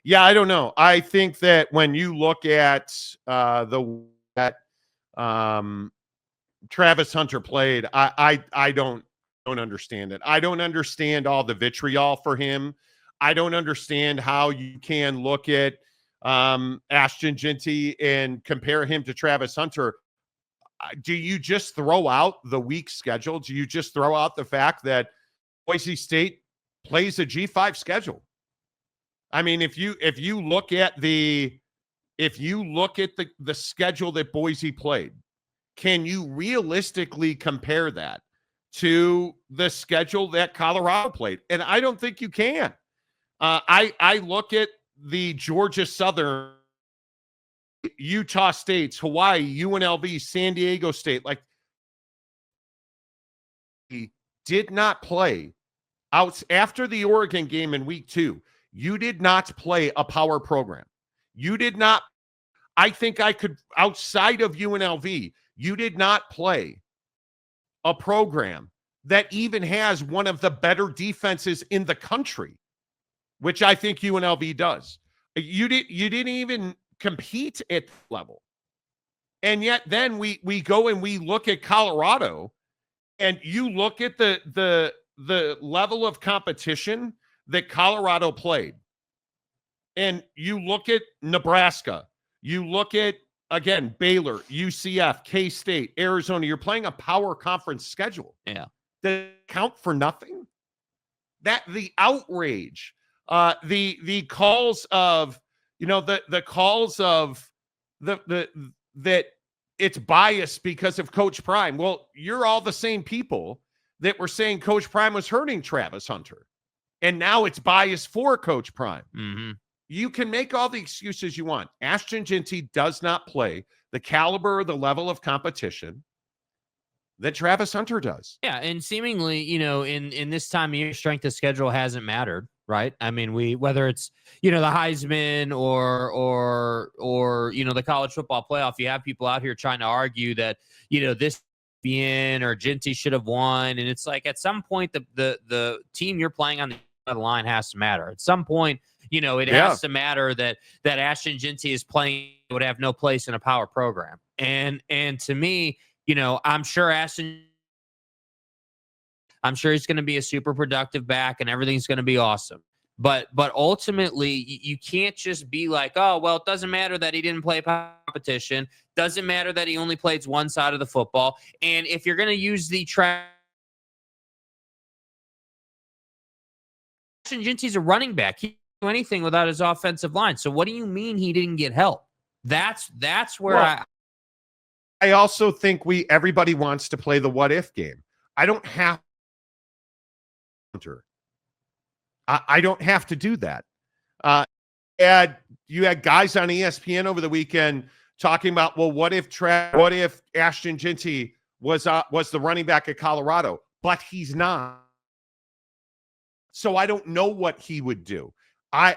Yeah, I don't know. I think that when you look at Travis Hunter played, I don't understand it. I don't understand all the vitriol for him. I don't understand how you can look at Ashton Jeanty and compare him to Travis Hunter. Do you just throw out the weak schedule? Do you just throw out the fact that Boise State plays a G5 schedule? I mean, if you look at the schedule that Boise played, can you realistically compare that to the schedule that Colorado played? And I don't think you can. I look at the Georgia Southern, Utah States, Hawaii, UNLV, San Diego State, like he did not play out after the Oregon game in week 2. You did not play a power program. You did not. I think I could, outside of UNLV, you did not play a program that even has one of the better defenses in the country, which I think UNLV does. You didn't even compete at level. And yet then we go and we look at Colorado, and you look at the level of competition that Colorado played. And you look at Nebraska, you look at, again, Baylor, UCF, K-State, Arizona. You're playing a power conference schedule. Yeah. That count for nothing? That the outrage, the calls of, the calls of that it's biased because of Coach Prime. Well, you're all the same people that were saying Coach Prime was hurting Travis Hunter. And now it's biased for Coach Prime. Mm-hmm. You can make all the excuses you want. Ashton Jeanty does not play the caliber or the level of competition that Travis Hunter does. Yeah, and seemingly, in this time of year, strength of schedule hasn't mattered, right? I mean, whether it's, the Heisman or the college football playoff, you have people out here trying to argue that, this being or Jeanty should have won. And it's like, at some point, the team you're playing on the line has to matter. At some point, it has to matter that Ashton Jeanty is playing would have no place in a power program. And to me, I'm sure he's going to be a super productive back and everything's going to be awesome. But ultimately, you can't just be like, oh, well, it doesn't matter that he didn't play competition. Doesn't matter that he only plays one side of the football. And if you're going to use the Ashton Jeanty's a running back. He can't do anything without his offensive line. So what do you mean he didn't get help? That's where I also think everybody wants to play the what if game. I don't have I don't have to do that. You had guys on ESPN over the weekend talking about, well, what if Ashton Jeanty was the running back at Colorado, but he's not. So I don't know what he would do. I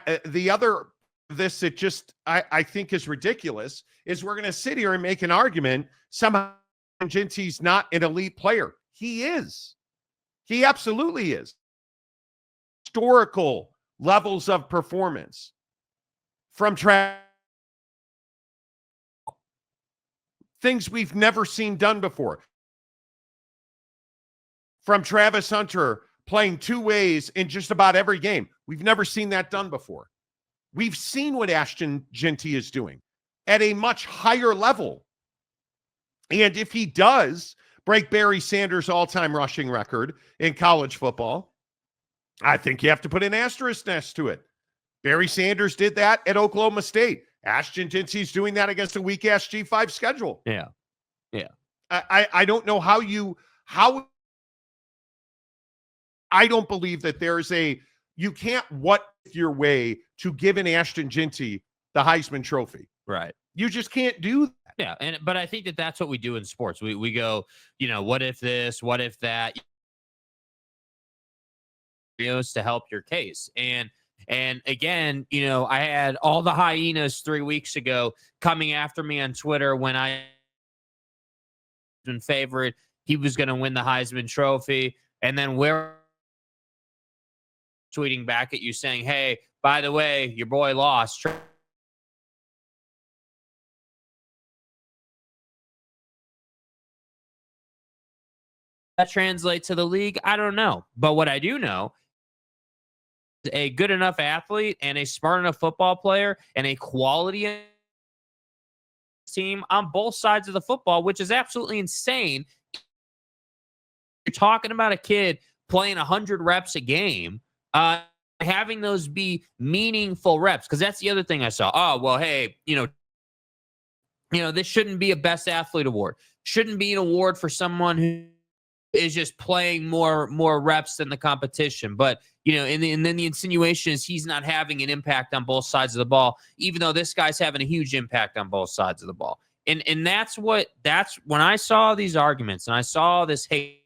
think is ridiculous is we're going to sit here and make an argument somehow Jeanty's not an elite player. He is. He absolutely is. Historical levels of performance from things we've never seen done before. From Travis Hunter playing two ways in just about every game. We've never seen that done before. We've seen what Ashton Jeanty is doing at a much higher level. And if he does break Barry Sanders' all-time rushing record in college football, I think you have to put an asterisk next to it. Barry Sanders did that at Oklahoma State. Ashton Jeanty's doing that against a weak-ass G5 schedule. Yeah. Yeah. I don't know how I don't believe that there's you can't what your way to give an Ashton Jeanty the Heisman Trophy. Right. You just can't do that. Yeah. But I think that's what we do in sports. We go, what if this, what if that, to help your case. And again, I had all the hyenas 3 weeks ago coming after me on Twitter when I been favorite. He was going to win the Heisman Trophy. And then tweeting back at you saying, hey, by the way, your boy lost. That translates to the league? I don't know. But what I do know, a good enough athlete and a smart enough football player and a quality team on both sides of the football, which is absolutely insane. You're talking about a kid playing 100 reps a game, having those be meaningful reps, because that's the other thing I saw. Oh, well, hey, this shouldn't be a best athlete award. Shouldn't be an award for someone who is just playing more reps than the competition. But, and then the insinuation is he's not having an impact on both sides of the ball, even though this guy's having a huge impact on both sides of the ball. And that's when I saw these arguments and I saw this hate,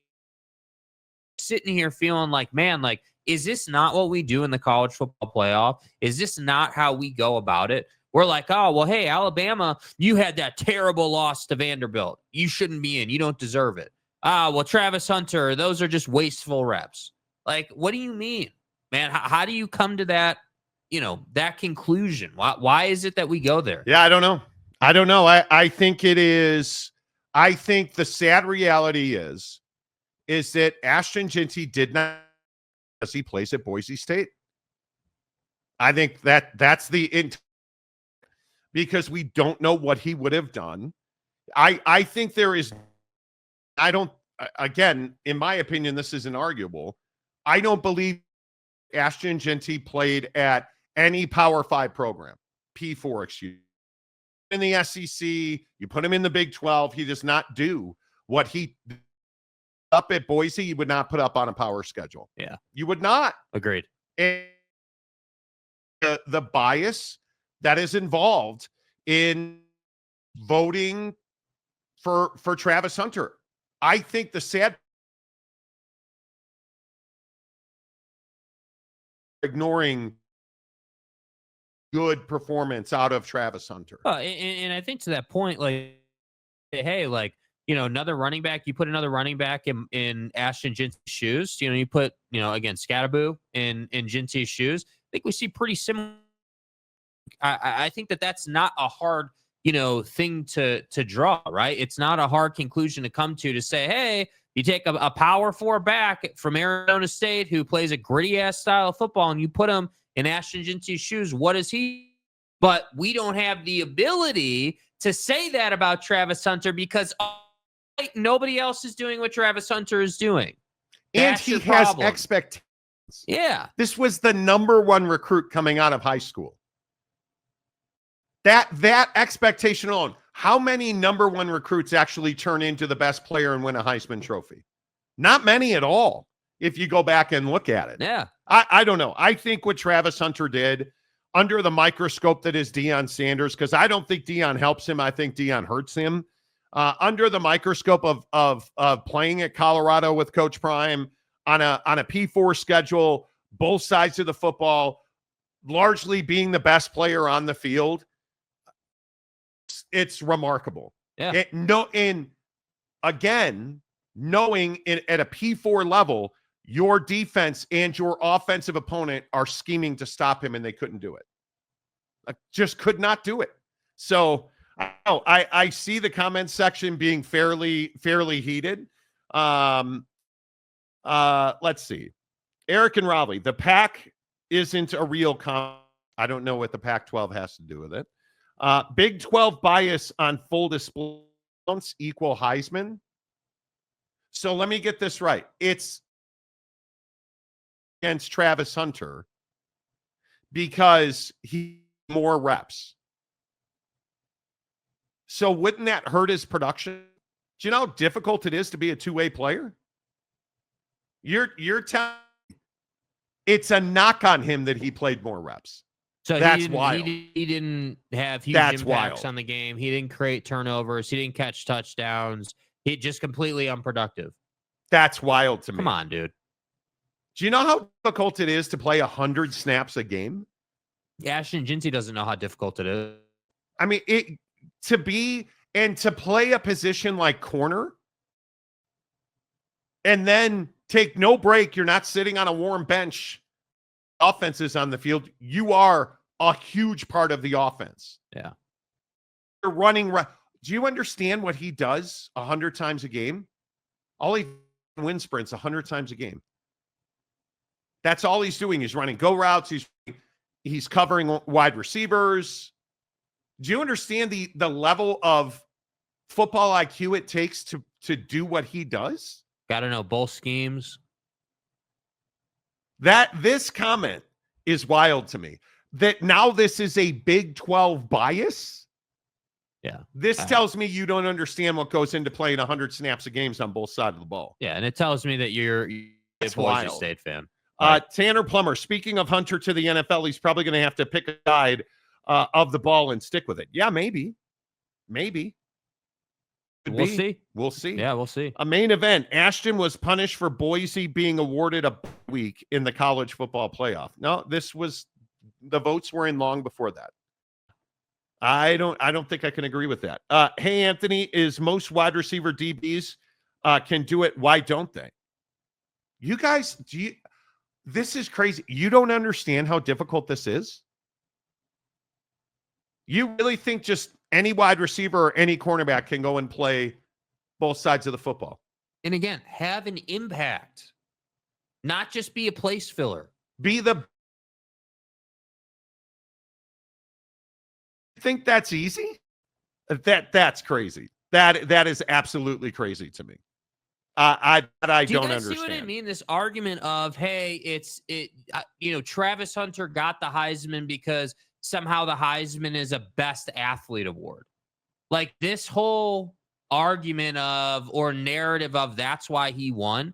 sitting here feeling like, man, like, is this not what we do in the college football playoff? Is this not how we go about it? We're like, oh, well, hey, Alabama, you had that terrible loss to Vanderbilt. You shouldn't be in. You don't deserve it. Well, Travis Hunter, those are just wasteful reps. Like, what do you mean, man? How do you come to that, that conclusion? Why is it that we go there? Yeah, I don't know. I think it is. I think the sad reality is that Ashton Jeanty did not, as he plays at Boise State. I think that's the because we don't know what he would have done. I think there is. Again, in my opinion, this is inarguable. I don't believe Ashton Jeanty played at any Power 5 program, P4, excuse me. In the SEC, you put him in the Big 12, he does not do what he up at Boise, you would not put up on a power schedule. Yeah. You would not. Agreed. And the bias that is involved in voting for Travis Hunter. I think the sad ignoring good performance out of Travis Hunter. And I think to that point, like, hey, like, another running back, you put another running back in Ashton Jeanty's shoes. You put, again, Scatteraboo in Jeanty's shoes. I think we see pretty similar. I think that's not a hard, thing to draw, right? It's not a hard conclusion to come to say, hey, you take a power 4 back from Arizona State who plays a gritty ass style of football and you put him in Ashton Jeanty's shoes. What is he? But we don't have the ability to say that about Travis Hunter because nobody else is doing what Travis Hunter is doing. And he has expectations. Yeah. This was the #1 recruit coming out of high school. That expectation alone. How many #1 recruits actually turn into the best player and win a Heisman Trophy? Not many at all, if you go back and look at it. Yeah. I don't know. I think what Travis Hunter did under the microscope that is Deion Sanders, because I don't think Deion helps him. I think Deion hurts him. Under the microscope of playing at Colorado with Coach Prime on a P4 schedule, both sides of the football, largely being the best player on the field. It's remarkable. Yeah. And again, knowing at a P4 level, your defense and your offensive opponent are scheming to stop him, and they couldn't do it. Just could not do it. So I see the comment section being fairly heated. Let's see. Eric and Raleigh, the Pac isn't a real I don't know what the Pac-12 has to do with it. Big 12 bias on full display equal Heisman. So let me get this right. It's against Travis Hunter because he more reps. So wouldn't that hurt his production? Do you know how difficult it is to be a two-way player? You're telling it's a knock on him that he played more reps. So that's wild. He didn't have huge impacts on the game. He didn't create turnovers. He didn't catch touchdowns. He just completely unproductive. That's wild to me. Come on, dude. Do you know how difficult it is to play 100 snaps a game? Ashton Jeanty doesn't know how difficult it is. I mean, to play a position like corner and then take no break. You're not sitting on a warm bench offense is on the field, you are a huge part of the offense. Yeah. You're running. Do you understand what he does 100 times a game? All he wind sprints 100 times a game. That's all he's doing. He's running go routes. He's covering wide receivers. Do you understand the level of football IQ it takes to do what he does? Got to know both schemes. This comment is wild to me. That now this is a Big 12 bias. Yeah. This tells me you don't understand what goes into playing 100 snaps of games on both sides of the ball. Yeah, and it tells me that you're a Boise State fan. Right. Tanner Plummer, speaking of Hunter to the NFL, he's probably going to have to pick a side of the ball and stick with it. Yeah, maybe. We'll see. We'll see. Yeah, we'll see. A main event. Ashton was punished for Boise being awarded a week in the college football playoff. No, the votes were in long before that. I don't think I can agree with that. Hey, Anthony, is most wide receiver DBs can do it. Why don't they? You guys, this is crazy. You don't understand how difficult this is? You really think just any wide receiver or any cornerback can go and play both sides of the football? And again, have an impact, not just be a place filler. Think that's easy? That's crazy. That is absolutely crazy to me. I don't understand. See what I mean? This argument of, hey, Travis Hunter got the Heisman because somehow the Heisman is a best athlete award. Like this whole argument or narrative of that's why he won.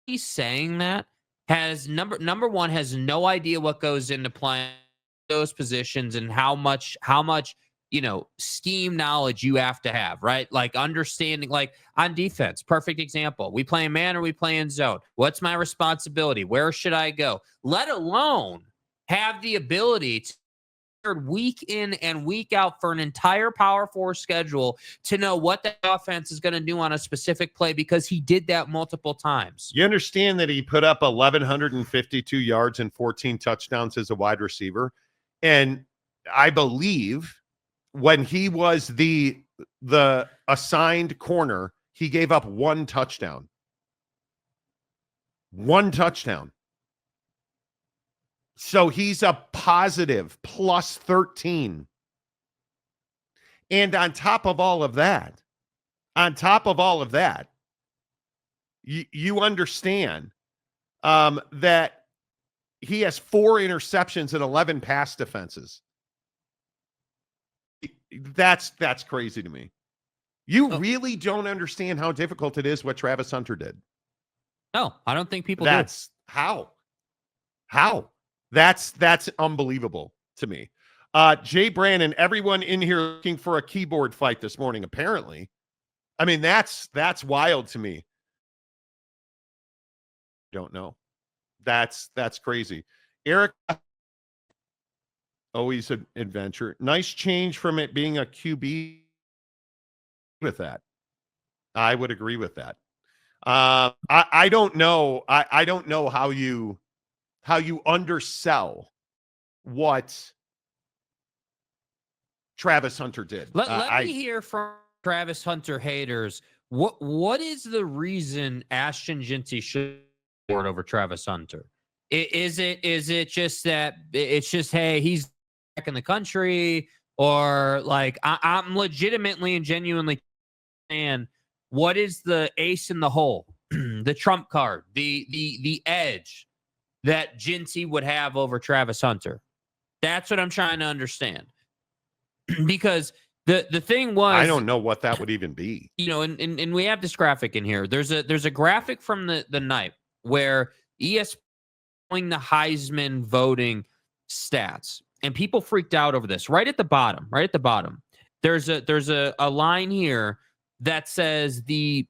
He's saying that has number one has no idea what goes into playing those positions and how much scheme knowledge you have to have, right? Like understanding, like on defense, perfect example. We play in man or we play in zone. What's my responsibility? Where should I go? Let alone have the ability to week in and week out for an entire Power 4 schedule to know what the offense is going to do on a specific play because he did that multiple times. You understand that he put up 1,152 yards and 14 touchdowns as a wide receiver. And I believe when he was the assigned corner, he gave up one touchdown. One touchdown. So he's a positive plus 13. And on top of all of that, you understand that he has 4 interceptions and 11 pass defenses. That's crazy to me. You really don't understand how difficult it is what Travis Hunter did. No, I don't think people do. That's how. That's unbelievable to me. Jay Brannon, everyone in here looking for a keyboard fight this morning, apparently. I mean, that's wild to me. Don't know. That's crazy. Eric, always an adventure. Nice change from it being a QB with that. I would agree with that. I don't know. I don't know how you undersell what Travis Hunter did. Let me hear from Travis Hunter haters. What is the reason Ashton Jeanty should award over Travis Hunter? Is it just that it's just, hey, he's back in the country, or like I'm legitimately and genuinely saying, what is the ace in the hole, the trump card, the edge that Jeanty would have over Travis Hunter? That's what I'm trying to understand. Because the thing was, I don't know what that would even be. And we have this graphic in here. There's a graphic from the night where ESPN the Heisman voting stats, and people freaked out over this. Right at the bottom, there's a line here that says I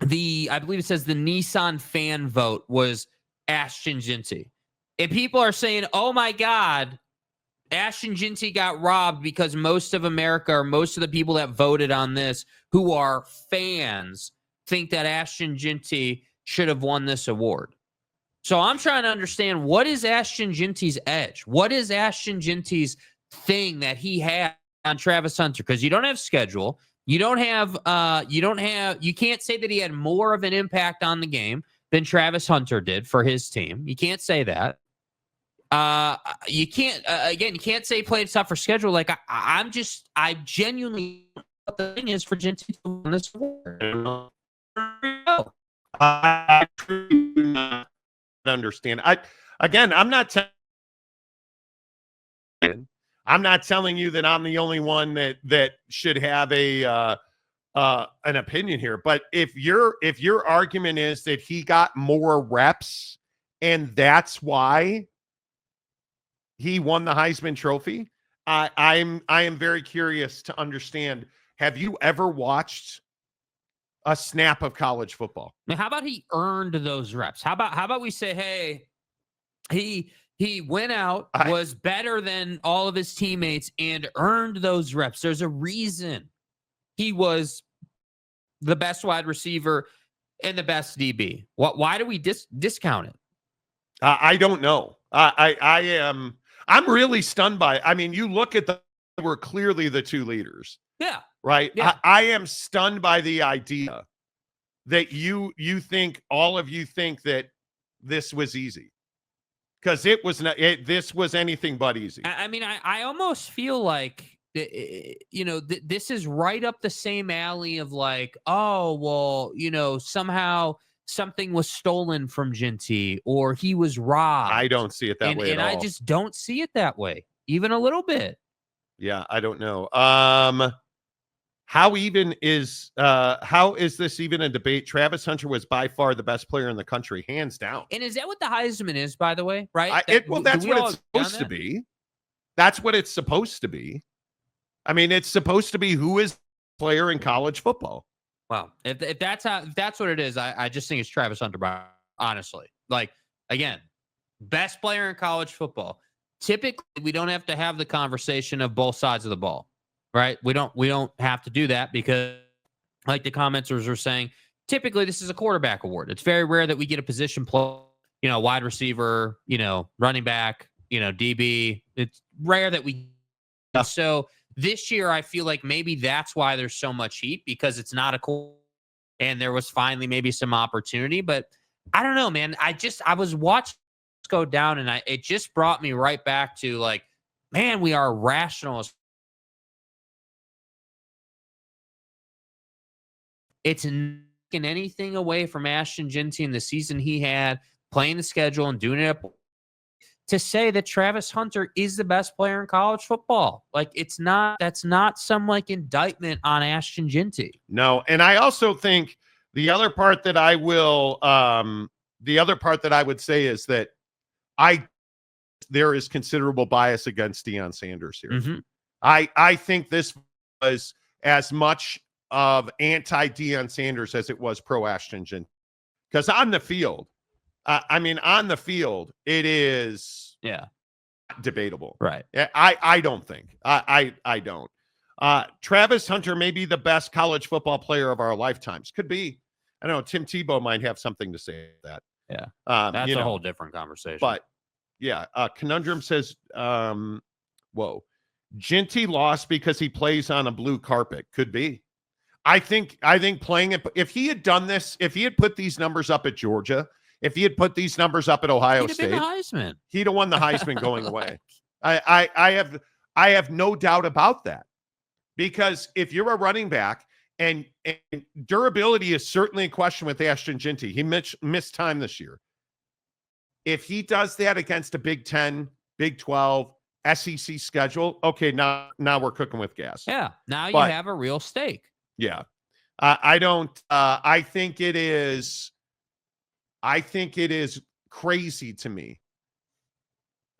believe it says the Nissan fan vote was Ashton Jeanty. And people are saying, oh my God, Ashton Jeanty got robbed because most of America, or most of the people that voted on this who are fans, think that Ashton Jeanty should have won this award. So I'm trying to understand, what is Ashton Jeanty's edge? What is Ashton Jeanty's thing that he had on Travis Hunter? Because you don't have schedule. You can't say that he had more of an impact on the game than Travis Hunter did for his team. You can't say that. You can't say he played a tougher schedule. Like I genuinely what the thing is for Jeanty to win this award. I truly do not understand. I'm not telling you that I'm the only one that should have an opinion here. But if your argument is that he got more reps and that's why he won the Heisman Trophy, I am very curious to understand. Have you ever watched a snap of college football? Now, how about he earned those reps? How about we say, hey, he went out, was better than all of his teammates, and earned those reps. There's a reason he was the best wide receiver and the best DB. Why do we discount it? I don't know. I'm really stunned by it. I mean, you look at we're clearly the two leaders. Yeah. Right. Yeah. I am stunned by the idea that you think, all of you think that this was easy, because it was not. This was anything but easy. I mean, I almost feel like, this is right up the same alley of like, oh, well, somehow something was stolen from Jeanty or he was robbed. I don't see it that way at all. And I just don't see it that way, even a little bit. Yeah, I don't know. How is this even a debate? Travis Hunter was by far the best player in the country, hands down. And is that what the Heisman is, by the way? Right? That's what it's supposed to be. That's what it's supposed to be. I mean, it's supposed to be who is player in college football. Well, if that's what it is, I just think it's Travis Hunter, honestly. Like, again, best player in college football. Typically, we don't have to have the conversation of both sides of the ball, right? We don't have to do that because, like the commenters are saying, typically this is a quarterback award. It's very rare that we get a position play, wide receiver, running back, DB. It's rare that we. So this year, I feel like maybe that's why there's so much heat, because it's not a cool, and there was finally maybe some opportunity. But I don't know, man. I was watching go down, and it just brought me right back to like, man, we are rational. It's not taking anything away from Ashton Jeanty and the season he had, playing the schedule and doing it up, to say that Travis Hunter is the best player in college football. Like, that's not some like indictment on Ashton Jeanty. No. And I also think the other part that I would say is that there is considerable bias against Deion Sanders here. Mm-hmm. I think this was as much of anti-Deion Sanders as it was pro Ashton Jeanty. Because on the field, it is debatable. Right. I don't think. I don't. Travis Hunter may be the best college football player of our lifetimes. Could be. I don't know. Tim Tebow might have something to say about that. Yeah. That's a whole different conversation. But yeah, Conundrum says, whoa, Jeanty lost because he plays on a blue carpet. Could be. I think playing it, if he had done this, if he had put these numbers up at Georgia, if he had put these numbers up at Ohio State, he'd have won the Heisman going away. I have no doubt about that, because if you're a running back, and durability is certainly a question with Ashton Jeanty. He missed time this year. If he does that against a Big 10, Big 12, SEC schedule, okay, now we're cooking with gas. Yeah, now you have a real stake. Yeah. I think it is crazy to me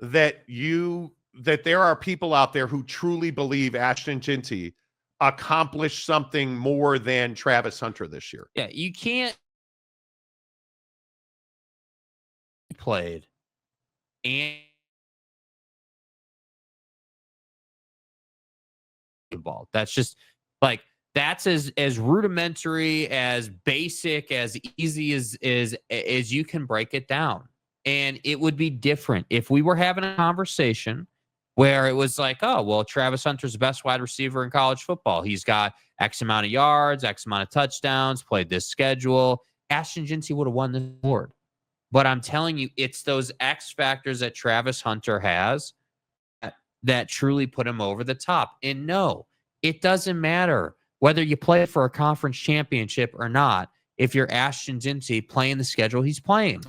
that there are people out there who truly believe Ashton Jeanty accomplished something more than Travis Hunter this year. Yeah, you can't played and ball. That's just like, that's as rudimentary, as basic, as easy as you can break it down. And it would be different if we were having a conversation where it was like, oh, well, Travis Hunter's the best wide receiver in college football. He's got X amount of yards, X amount of touchdowns, played this schedule. Ashton Jeanty would have won this award. But I'm telling you, it's those X factors that Travis Hunter has that truly put him over the top. And no, it doesn't matter whether you play for a conference championship or not. If you're Ashton Jeanty playing the schedule he's playing,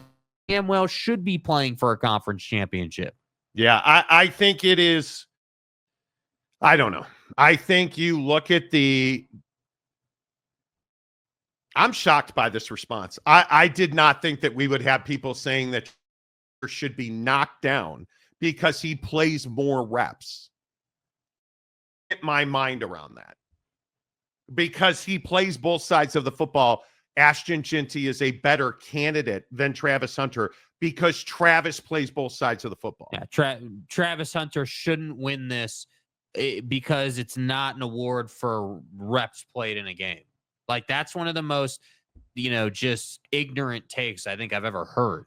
damn well should be playing for a conference championship. Yeah, I think it is. I don't know. I think you look at I'm shocked by this response. I did not think that we would have people saying that should be knocked down because he plays more reps. Get my mind around that. Because he plays both sides of the football, Ashton Jeanty is a better candidate than Travis Hunter because Travis plays both sides of the football. Yeah, Travis Hunter shouldn't win this because it's not an award for reps played in a game. Like, that's one of the most, just ignorant takes I think I've ever heard.